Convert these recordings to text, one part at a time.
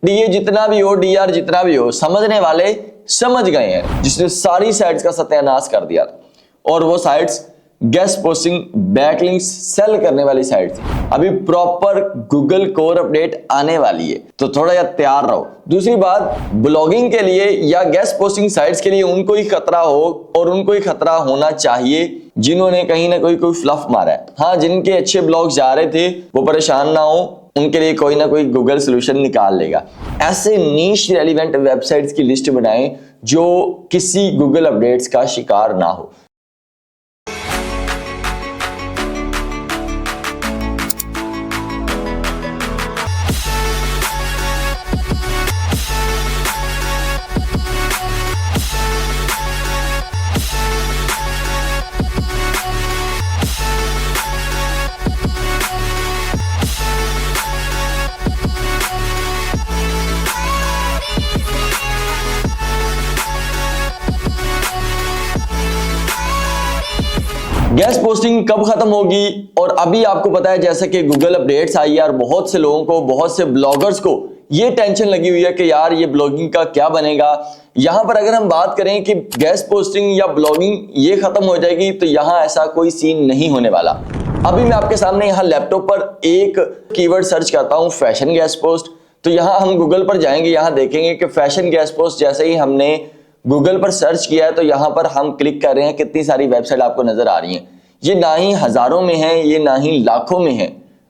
DA जितना भी हो, डीआर जितना भी हो, समझने वाले समझ गए हैं, जिसने सारी साइट्स का सत्यानाश कर दिया था। और वो sites guest posting backlinks sell करने वाली साइट थी। अभी प्रॉपर गूगल कोर अपडेट आने वाली है, तो थोड़ा या तैयार रहो। दूसरी बात, ब्लॉगिंग के लिए या गेस्ट पोस्टिंग साइट्स के लिए उनको ही खतरा हो, और उनको ही खतरा होना चाहिए जिन्होंने कहीं ना कोई फ्लफ मारा है। हाँ, जिनके अच्छे ब्लॉग्स जा रहे थे वो परेशान ना हो, उनके लिए कोई ना कोई गूगल सोल्यूशन निकाल लेगा। ऐसे नीश रेलिवेंट वेबसाइट्स की लिस्ट बनाएं जो किसी गूगल अपडेट्स का शिकार ना हो। गेस्ट पोस्टिंग कब खत्म होगी? और अभी आपको पता है जैसा कि गूगल अपडेट्स आई है, और बहुत से लोगों को, बहुत से ब्लॉगर्स को ये टेंशन लगी हुई है कि यार ये ब्लॉगिंग का क्या बनेगा। यहां पर अगर हम बात करें कि गेस्ट पोस्टिंग या ब्लॉगिंग ये खत्म हो जाएगी, तो यहां ऐसा कोई सीन नहीं होने वाला। अभी मैं आपके सामने यहाँ लैपटॉप पर एक कीवर्ड सर्च करता हूँ, फैशन गेस्ट पोस्ट। तो यहाँ हम गूगल पर जाएंगे, यहाँ देखेंगे कि फैशन गेस्ट पोस्ट जैसे ही हमने गूगल पर सर्च किया है, तो यहाँ पर हम क्लिक कर रहे हैं, कितनी सारी वेबसाइट आपको नजर आ रही हैं। ये ना ही हजारों में है, ये ना ही लाखों में है,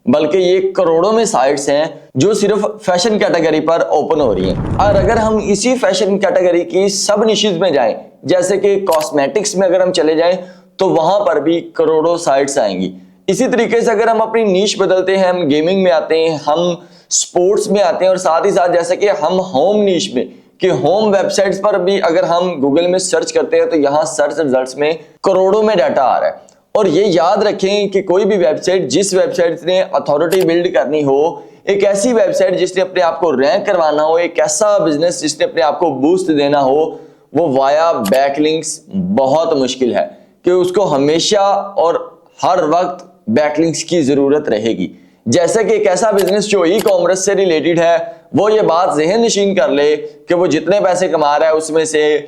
बल्कि ये करोड़ों में साइट्स हैं जो सिर्फ फैशन कैटेगरी पर ओपन हो रही हैं। और अगर हम इसी फैशन कैटेगरी की सब निशेज में जाएं, जैसे कि कॉस्मेटिक्स में अगर हम चले जाएं, तो वहां पर भी करोड़ों साइट्स आएंगी। इसी तरीके से अगर हम अपनी नीश बदलते हैं, हम गेमिंग में आते हैं, हम स्पोर्ट्स में आते हैं, और साथ ही साथ जैसे कि हम होम नीश में कि होम वेबसाइट्स पर भी अगर हम गूगल में सर्च करते हैं, तो यहाँ सर्च रिजल्ट्स में करोड़ों में डाटा आ रहा है। और ये याद रखें कि कोई भी वेबसाइट, जिस वेबसाइट ने अथॉरिटी बिल्ड करनी हो, एक ऐसी वेबसाइट जिसने अपने आप को रैंक करवाना हो, एक ऐसा बिजनेस जिसने अपने आप को बूस्ट देना हो, वो वाया बैकलिंक्स बहुत मुश्किल है, कि उसको हमेशा और हर वक्त बैकलिंक्स की जरूरत रहेगी। जैसे कि एक ऐसा बिजनेस जो ई कॉमर्स से रिलेटेड है, वो ये बात ज़हन नशीन कर ले कि वो जितने पैसे कमा रहा है उसमें से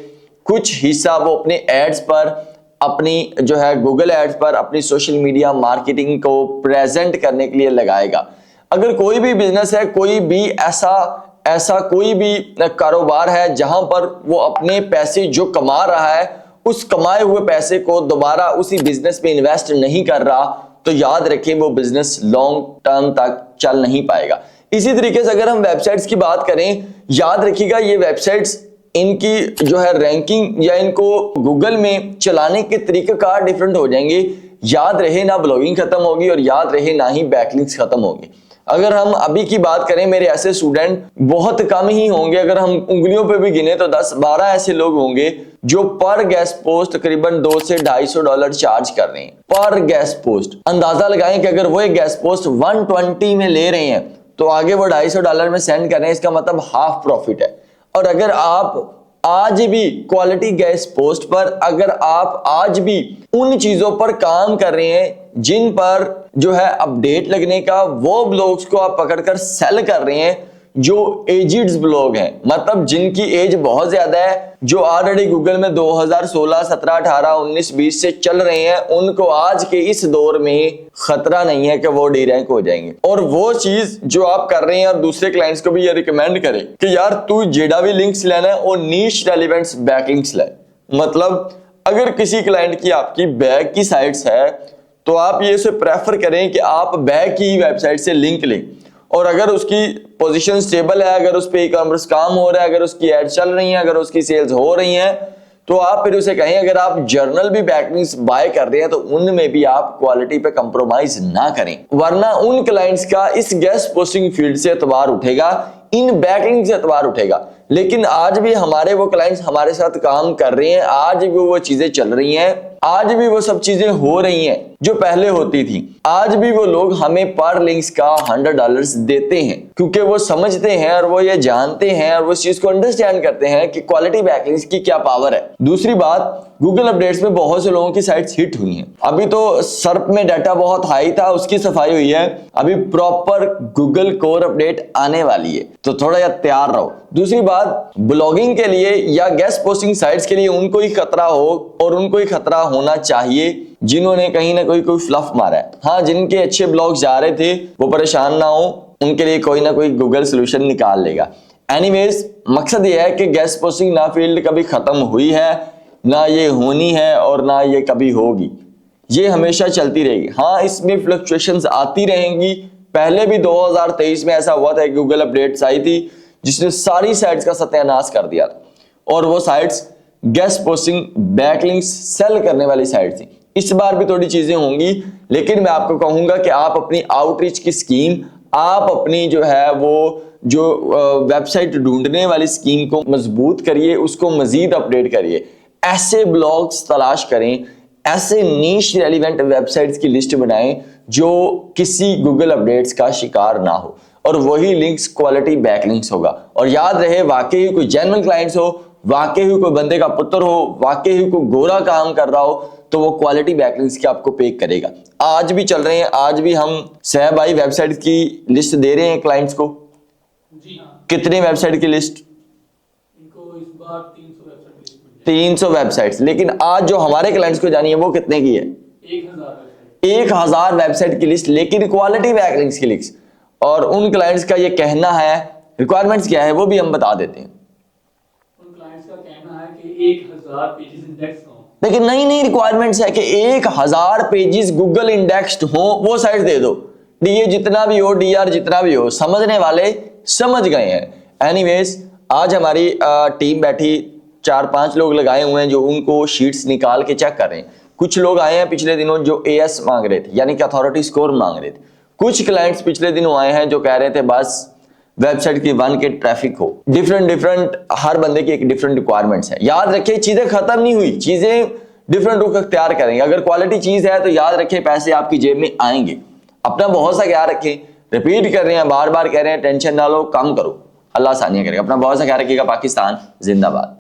कुछ हिस्सा वो अपने एड्स पर, अपनी जो है गूगल एड्स पर, अपनी सोशल मीडिया मार्केटिंग को प्रेजेंट करने के लिए लगाएगा। अगर कोई भी बिजनेस है, कोई भी ऐसा कोई भी कारोबार है जहां पर वो अपने पैसे जो कमा रहा है, उस कमाए हुए पैसे को दोबारा उसी बिजनेस में इन्वेस्ट नहीं कर रहा, तो याद रखें वो बिजनेस लॉन्ग टर्म तक चल नहीं पाएगा। इसी तरीके से अगर हम वेबसाइट्स की बात करें, याद रखिएगा ये वेबसाइट्स, इनकी जो है रैंकिंग या इनको गूगल में चलाने के तरीकेकार डिफरेंट हो जाएंगे। याद रहे ना ब्लॉगिंग खत्म होगी, और याद रहे ना ही बैकलिंक्स खत्म होगी। अगर हम अभी की बात करें, मेरे ऐसे स्टूडेंट बहुत कम ही होंगे, अगर हम उंगलियों पे भी गिने तो 10-12 ऐसे लोग होंगे जो पर गेस्ट पोस्ट तकरीबन $200 से $250 चार्ज कर रहे हैं पर गेस्ट पोस्ट। अंदाजा लगाएं कि अगर वो एक गेस्ट पोस्ट 120 में ले रहे हैं, तो आगे वो $250 में सेंड कर रहे हैं, इसका मतलब हाफ प्रॉफिट है। और अगर आप आज भी क्वालिटी गेस्ट पोस्ट पर, अगर आप आज भी उन चीजों पर काम कर रहे हैं जिन पर जो है अपडेट लगने का, वो ब्लॉग्स को आप पकड़कर सेल कर रहे हैं जो एजिड्स ब्लॉग हैं, मतलब जिनकी एज बहुत ज्यादा है, जो ऑलरेडी गूगल में 2016, 17, 18, 19, 20 से चल रहे हैं, उनको आज के इस दौर में खतरा नहीं है कि वो डी रैंक हो जाएंगे। और वो चीज जो आप कर रहे हैं, और दूसरे क्लाइंट्स को भी ये रिकमेंड करें कि यार तू जेडा भी लिंक्स लेना है और नीश रेलिवेंट्स बैकलिंक्स ले। मतलब अगर किसी क्लाइंट की आपकी बैग की साइट्स है, तो आप ये से प्रेफर करें कि आप बैग की वेबसाइट से लिंक लें, और अगर उसकी पोजीशन स्टेबल है, अगर उस पे ई कॉमर्स काम हो रहा है, अगर उसकी एड चल रही है, अगर उसकी सेल्स हो रही हैं, तो आप फिर उसे कहें अगर आप जर्नल भी बैकलिंक्स बाय कर रहे हैं, तो उनमें भी आप क्वालिटी पे कंप्रोमाइज ना करें, वरना उन क्लाइंट्स का इस गेस्ट पोस्टिंग फील्ड से एतबार उठेगा, इन बैकलिंक से एतबार उठेगा। लेकिन आज भी हमारे वो क्लाइंट्स हमारे साथ काम कर रहे हैं, आज भी वो चीजें चल रही हैं, आज भी वो सब चीजें हो रही हैं जो पहले होती थी। आज भी वो लोग हमें पर लिंक्स का $100 देते हैं, क्योंकि वो समझते हैं और वो ये जानते हैं और वो इस चीज को अंडरस्टैंड करते हैं कि क्वालिटी बैकलिंक्स की क्या पावर है। दूसरी बात, गूगल अपडेट्स में बहुत से लोगों की साइट्स हिट हुई हैं। अभी तो सर्प में डाटा बहुत हाई था, उसकी सफाई हुई है, अभी प्रॉपर गूगल कोर अपडेट आने वाली है, तो थोड़ा या तैयार रहो। दूसरी बात, ब्लॉगिंग के लिए या गेस्ट पोस्टिंग साइट्स के लिए उनको ही खतरा हो और उनको ही खतरा होना चाहिए जिन्होंने कहीं ना कोई फ्लफ मारा है। हाँ, जिनके अच्छे ब्लॉग्स जा रहे थे वो परेशान ना हो, उनके लिए कोई ना कोई गूगल सोल्यूशन निकाल लेगा। एनीवेज, मकसद ये है कि गेस्ट पोस्टिंग ना फील्ड कभी खत्म हुई है, ना ये होनी है और ना ये कभी होगी, ये हमेशा चलती रहेगी। हाँ, इसमें फ्लक्चुएशंस आती रहेंगी। पहले भी 2023 में ऐसा हुआ था, गूगल अपडेट्स आई थी जिसने सारी साइट्स का सत्यानाश कर दिया था, और वो sites guest posting backlinks sell करने वाली साइट थी। इस बार भी थोड़ी चीजें होंगी, लेकिन मैं आपको कहूंगा कि आप अपनी आउटरीच की स्कीम, आप अपनी जो है वो जो वेबसाइट ढूंढने वाली स्कीम को मजबूत करिए, उसको मजीद अपडेट करिए। ऐसे ब्लॉग्स तलाश करें, ऐसे नीश रेलिवेंट वेबसाइट्स की लिस्ट बनाएं जो किसी गूगल अपडेट्स का शिकार ना हो, और वही लिंक्स क्वालिटी बैकलिंक्स होगा। और याद रहे, वाकई कोई जेन्युइन क्लाइंट्स हो, वाकई कोई बंदे का पुत्र हो, वाकई कोई गोरा काम कर रहा हो, तो वो क्वालिटी बैकलिंक्स की आपको पे करेगा। आज भी चल रहे हैं, आज भी हम सहब भाई वेबसाइट की लिस्ट दे रहे हैं क्लाइंट्स को। जी हाँ। कितनी वेबसाइट की लिस्ट? इनको इस बार 300 वेबसाइट 300 वेबसाइट्स। लेकिन आज जो हमारे क्लाइंट्स को जानी है वो कितने की है? 1000 वेबसाइट की लिस्ट, लेकिन क्वालिटी बैकलिंक्स की लिस्ट। और उन क्लाइंट्स का ये कहना है, रिक्वायरमेंट्स क्या है वो भी हम बता देते हैं। उन क्लाइंट्स का कहना है कि 1000 पेजेस इंडेक्स हो, लेकिन नई रिक्वायरमेंट्स है कि 1000 पेजेस गूगल इंडेक्स्ड हो, वो साइट दे दो। डीए जितना भी हो, डीआर जितना भी हो, समझने वाले समझ गए हैं। एनीवेज, आज हमारी टीम बैठी, 4-5 लोग लगाए हुए हैं जो उनको शीट्स निकाल के चेक कर रहे हैं। कुछ लोग आए हैं पिछले दिनों जो एएस मांग रहे थे, यानी कि अथॉरिटी स्कोर मांग रहे थे। कुछ क्लाइंट्स पिछले दिनों आए हैं जो कह रहे थे बस वेबसाइट की 1K ट्रैफिक हो। डिफरेंट हर बंदे की एक डिफरेंट रिक्वायरमेंट्स है। याद रखिए, चीजें खत्म नहीं हुई, चीजें डिफरेंट रुख अख्तियार करेंगे। अगर क्वालिटी चीज है तो याद रखिए पैसे आपकी जेब में आएंगे। अपना बहुत सा ख्याल रखें, रिपीट कर रहे हैं, बार बार कह रहे हैं, टेंशन ना लो, कम करो, अल्लाह आसानियां करेगा। अपना बहुत सा ख्याल रखिएगा। पाकिस्तान जिंदाबाद।